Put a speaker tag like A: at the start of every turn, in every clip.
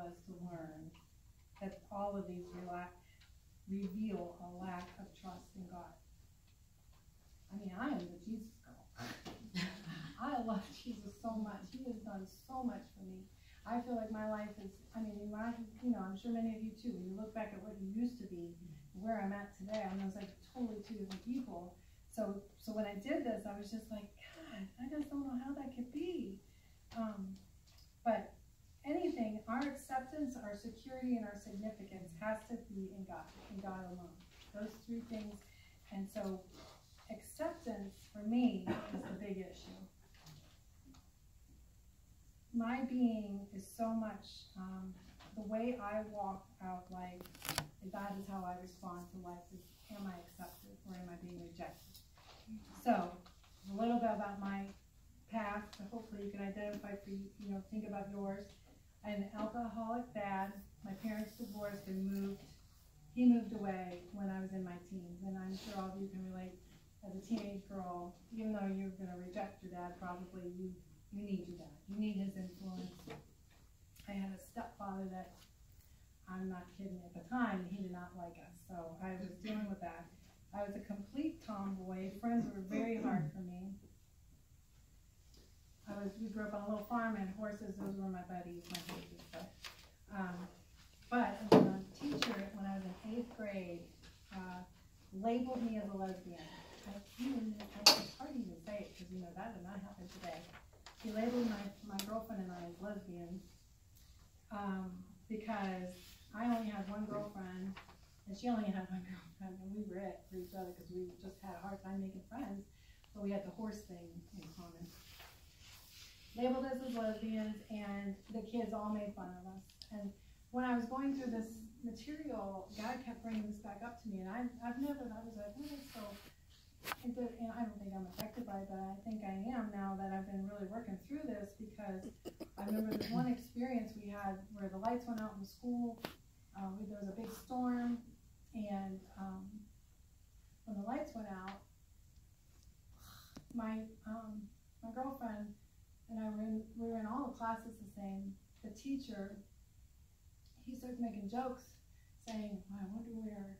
A: was to learn that all of these reveal a lack of trust in God. I mean, I am the Jesus girl. I love Jesus so much. He has done so much for me. I feel like my life is, I mean, I'm sure many of you too, when you look back at what you used to be, where I'm at today, I was like totally two different people. So when I did this, I was just like, God, I just don't know how that could be. But anything, our acceptance, our security, and our significance has to be in God alone. Those three things. And so acceptance for me is the big issue. My being is so much, the way I walk out life, that is how I respond to life, is am I accepted or am I being rejected? So, a little bit about my past, so hopefully you can identify for you, think about yours. I had an alcoholic dad. My parents divorced and he moved away when I was in my teens, and I'm sure all of you can relate. As a teenage girl, even though you're going to reject your dad, probably you need your dad. You need his influence. I had a stepfather that, I'm not kidding, at the time, he did not like us, so I was dealing with that. I was a complete tomboy. Friends were very hard for me. We grew up on a little farm and horses. Those were my buddies, my horses. But the teacher, when I was in 8th grade, labeled me as a lesbian. It's hard to even say it because that did not happen today. He labeled my girlfriend and I as lesbians because I only had one girlfriend and she only had one girlfriend, and we were it for each other because we just had a hard time making friends, but we had the horse thing in common. Labeled us as lesbians, and the kids all made fun of us. And when I was going through this material, God kept bringing this back up to me, and I was like, what is so? And I don't think I'm affected by it, but I think I am now that I've been really working through this, because I remember this one experience we had where the lights went out in school. There was a big storm, and when the lights went out, my girlfriend and I we were in all the classes the same. The teacher, he starts making jokes, saying, I wonder where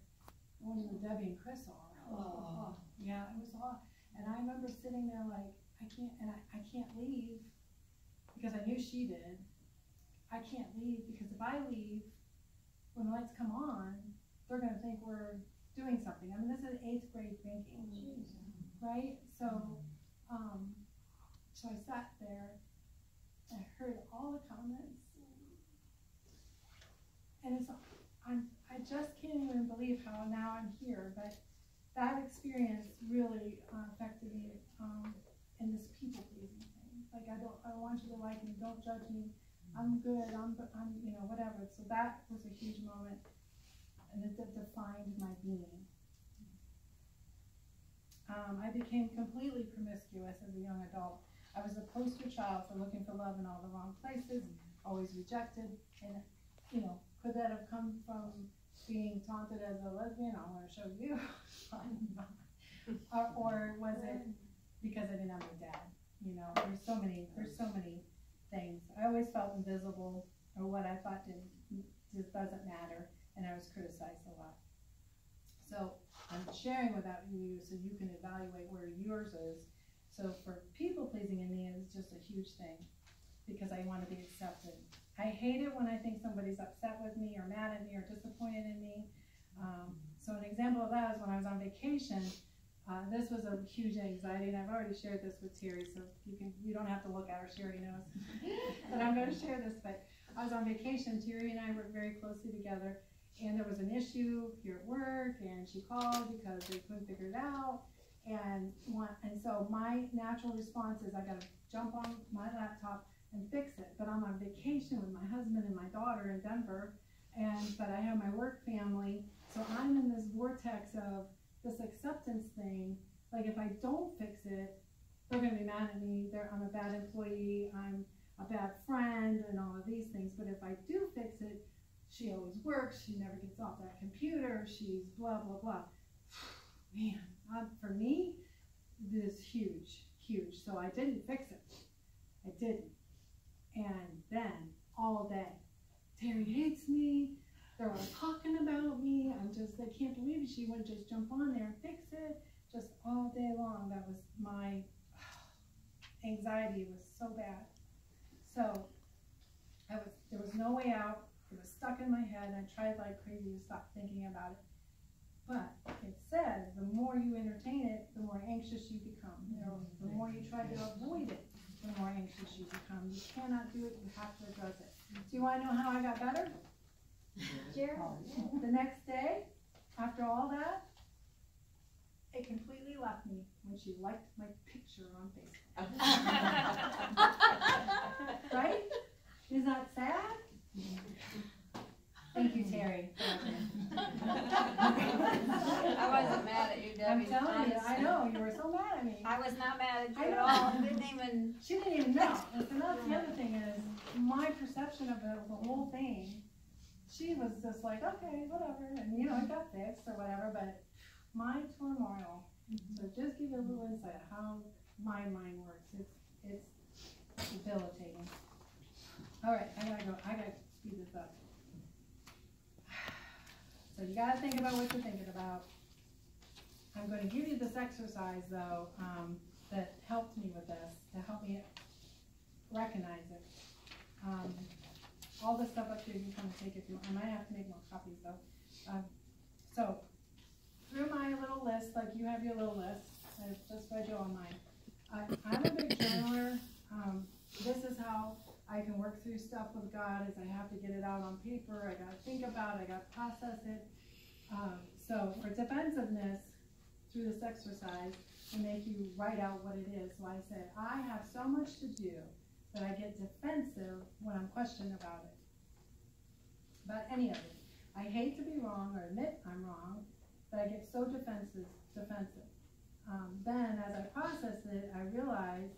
A: Debbie and Chris are. Oh. Yeah, it was off. And I remember sitting there like, I can't leave because I knew she did. I can't leave because if I leave, when the lights come on, they're going to think we're doing something. I mean, this is 8th grade thinking, right? So, so I sat there, and I heard all the comments, and I just can't even believe how now I'm here, but that experience really affected me in this people-pleasing thing. Like, I don't want you to like me, don't judge me, I'm good, I'm whatever. So that was a huge moment, and it defined my being. I became completely promiscuous as a young adult. I was a poster child for looking for love in all the wrong places, always rejected, and could that have come from being taunted as a lesbian? I want to show you. or was it because I didn't have my dad? There's so many things. I always felt invisible, or what I thought just doesn't matter, and I was criticized a lot. So I'm sharing with you so you can evaluate where yours is. So for people pleasing in me, it's just a huge thing because I want to be accepted. I hate it when I think somebody's upset with me or mad at me or disappointed in me. So an example of that is when I was on vacation. This was a huge anxiety, and I've already shared this with Terry, so you don't have to look at her. She already knows. But I'm going to share this. But I was on vacation. Terry and I worked very closely together, and there was an issue here at work, and she called because they couldn't figure it out. And so my natural response is I got to jump on my laptop and fix it. But I'm on vacation with my husband and my daughter in Denver, but I have my work family, so I'm in this vortex of this acceptance thing. Like, if I don't fix it, they're going to be mad at me. I'm a bad employee. I'm a bad friend, and all of these things. But if I do fix it, she always works. She never gets off that computer. She's blah blah blah. Man, for me, this is huge, huge. So I didn't fix it. I didn't. And then all day, Terry hates me. They're all talking about me. They can't believe it. She wouldn't just jump on there and fix it. Just all day long. That was my anxiety was so bad. So there was no way out. It was stuck in my head, and I tried like crazy to stop thinking about it. But it says the more you entertain it, the more anxious you become. The more you try to avoid it, the more anxious you become. You cannot do it. You have to address it. Do you want to know how I got better? Jared? The next day, after all that, it completely left me when she liked my picture on Facebook. Right? Is that sad? Thank you, Terry.
B: I wasn't mad at you, Debbie.
A: I'm telling you, I know, you were so mad at me.
B: I was not mad at you at all.
A: She didn't even know. And that's the other thing is, my perception of the whole thing, she was just like, okay, whatever, and it got fixed or whatever, but my turmoil, so just give you a little insight of how my mind works. It's debilitating. All right, I gotta speed this up. So you gotta think about what you're thinking about. I'm going to give you this exercise though that helped me with this, to help me recognize it. All this stuff up here you can kind of take if you want. I might have to make more copies though. So through my little list, like you have your little list, I just read you on mine. I'm a big journaler. This is how I can work through stuff with God, is I have to get it out on paper. I got to think about it. I got to process it. So for defensiveness, through this exercise, to make you write out what it is. So I said, I have so much to do that I get defensive when I'm questioned about it. About any of it. I hate to be wrong or admit I'm wrong, but I get so defensive. Then as I process it, I realize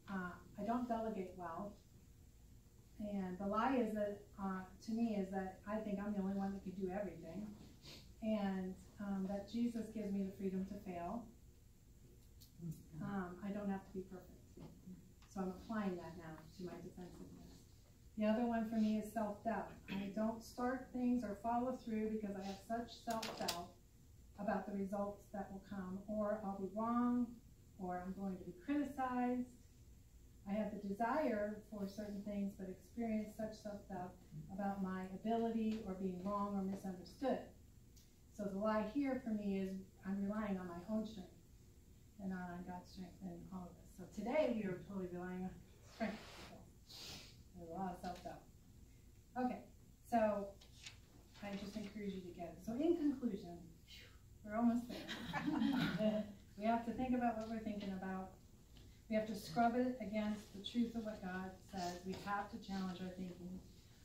A: I don't delegate well. And the lie is that, to me, is that I think I'm the only one that can do everything. And that Jesus gives me the freedom to fail. I don't have to be perfect. So I'm applying that now to my defensiveness. The other one for me is self-doubt. I don't start things or follow through because I have such self-doubt about the results that will come, or I'll be wrong, or I'm going to be criticized. I have the desire for certain things, but experience such self-doubt about my ability or being wrong or misunderstood. So the lie here for me is I'm relying on my own strength and not on God's strength in all of this. So today we are totally relying on strength. So there's a lot of self-doubt. Okay, so I just encourage you to get it. So in conclusion, we're almost there. We have to think about what we're thinking about. We have to scrub it against the truth of what God says. We have to challenge our thinking.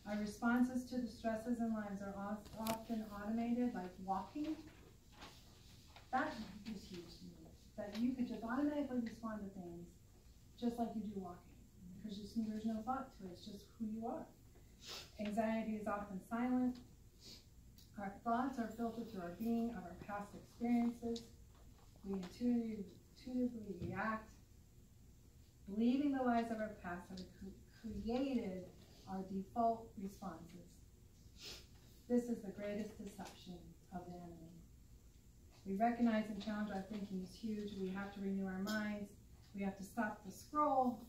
A: Our responses to the stresses in lives are often automated, like walking. That is huge to me. That you could just automatically respond to things just like you do walking. Because there's no thought to it. It's just who you are. Anxiety is often silent. Our thoughts are filtered through our being of our past experiences. We intuitively react. Believing the lies of our past have created our default responses. This is the greatest deception of the enemy. We recognize and challenge our thinking is huge. We have to renew our minds. We have to stop the scroll.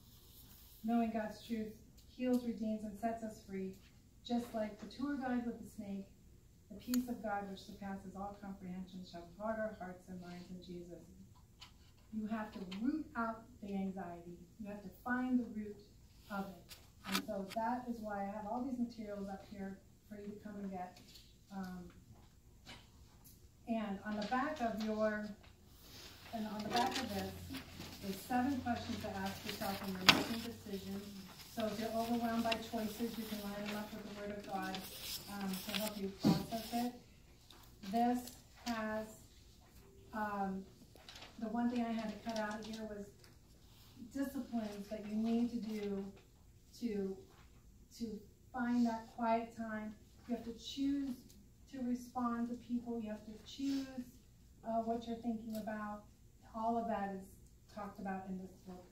A: Knowing God's truth heals, redeems, and sets us free. Just like the tour guide with the snake, the peace of God which surpasses all comprehension shall guard our hearts and minds in Jesus. You have to root out the anxiety. You have to find the root of it. And so that is why I have all these materials up here for you to come and get. And on the back of this is 7 questions to ask yourself when you're making decisions. So if you're overwhelmed by choices, you can line them up with the Word of God to help you process it. This has the one thing I had to cut out of here was disciplines that you need to do to find that quiet time. You have to choose to respond to people. You have to choose what you're thinking about. All of that is talked about in this book.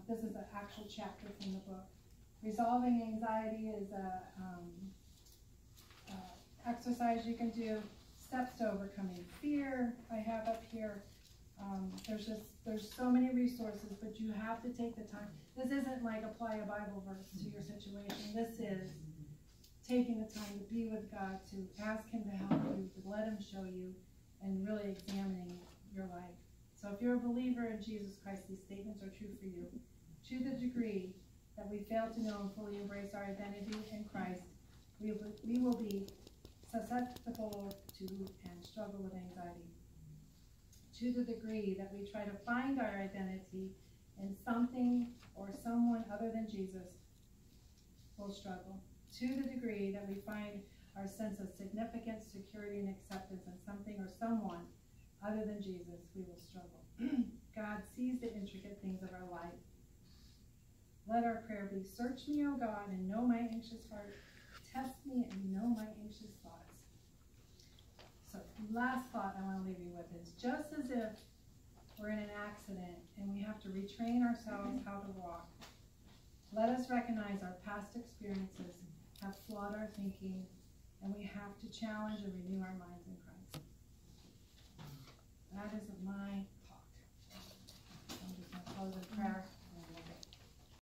A: This is an actual chapter from the book. Resolving anxiety is a exercise you can do. Steps to overcoming fear I have up here. There's so many resources, but you have to take the time. This isn't like apply a Bible verse to your situation. This is taking the time to be with God, to ask Him to help you, to let Him show you, and really examining your life. So if you're a believer in Jesus Christ, these statements are true for you. To the degree that we fail to know and fully embrace our identity in Christ, we will be susceptible to and struggle with anxiety. To the degree that we try to find our identity in something or someone other than Jesus, we'll struggle. To the degree that we find our sense of significance, security, and acceptance in something or someone other than Jesus, we will struggle. God sees the intricate things of our life. Let our prayer be, search me, O God, and know my anxious heart. Test me and know my anxious thoughts. So last thought I want to leave you with is, just as if we're in an accident and we have to retrain ourselves how to walk, let us recognize our past experiences have flawed our thinking, and we have to challenge and renew our minds in Christ.